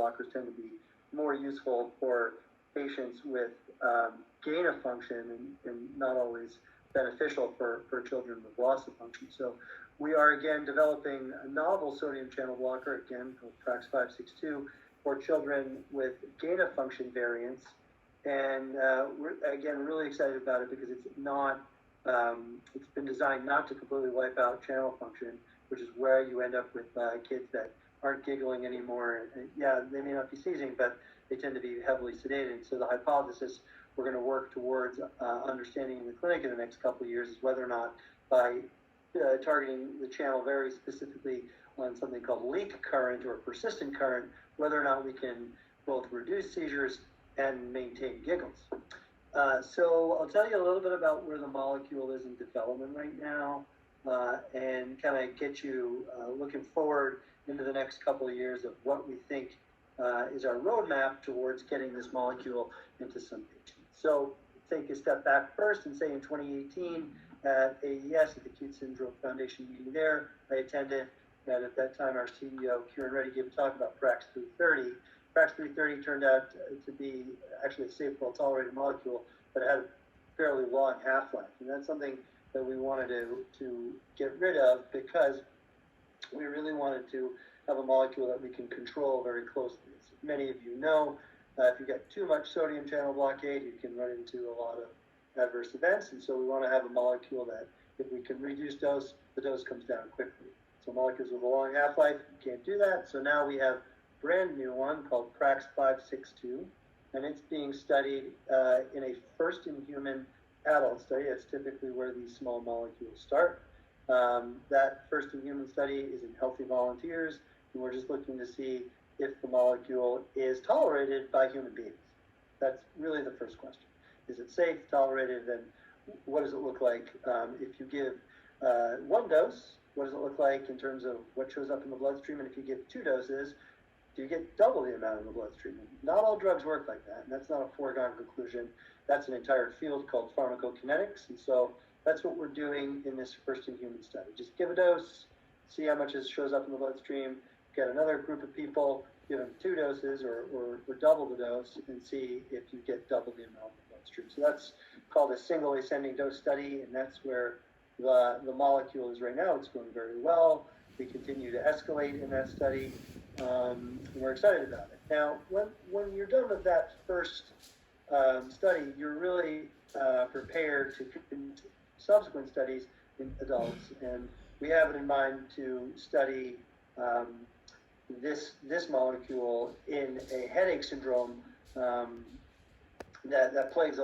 blockers tend to be more useful for patients with gain of function and not always beneficial for children with loss of function. So we are again developing a novel sodium channel blocker, again called Prax 562, for children with gain of function variants. And we're again really excited about it because it's not, it's been designed not to completely wipe out channel function, which is where you end up with kids that aren't giggling anymore. And, yeah, they may not be seizing, but they tend to be heavily sedated. So the hypothesis we're going to work towards understanding in the clinic in the next couple of years is whether or not by targeting the channel very specifically on something called leak current or persistent current, whether or not we can both reduce seizures and maintain giggles. So I'll tell you a little bit about where the molecule is in development right now, and kind of get you looking forward into the next couple of years of what we think is our roadmap towards getting this molecule into some patients. So take a step back first and say in 2018 at AES, at the Acute Syndrome Foundation meeting there, I attended, and at that time our CEO, Kieran Reddy, gave a talk about Prax 330. Prax 330 turned out to be actually a safe, well-tolerated molecule, but it had a fairly long half-life. And that's something that we wanted to get rid of because we really wanted to have a molecule that we can control very closely. As many of you know, if you get too much sodium channel blockade, you can run into a lot of adverse events. And so we want to have a molecule that if we can reduce dose, the dose comes down quickly. So molecules with a long half-life, you can't do that. So now we have brand new one called Prax 562, and it's being studied in a first-in-human adult study. That's typically where these small molecules start. That first-in-human study is in healthy volunteers, and we're just looking to see if the molecule is tolerated by human beings. That's really the first question. Is it safe, tolerated, and what does it look like if you give one dose? What does it look like in terms of what shows up in the bloodstream? And if you give 2 doses, do you get double the amount in the bloodstream? Not all drugs work like that, and that's not a foregone conclusion. That's an entire field called pharmacokinetics, and so that's what we're doing in this first-in-human study. Just give a dose, see how much shows up in the bloodstream, get another group of people, give them 2 doses or double the dose, and see if you get double the amount in the bloodstream. So that's called a single ascending dose study, and that's where the molecule is right now. It's going very well. We continue to escalate in that study. We're excited about it. Now, when you're done with that first study, you're really prepared to conduct subsequent studies in adults, and we have it in mind to study this molecule in a headache syndrome that plagues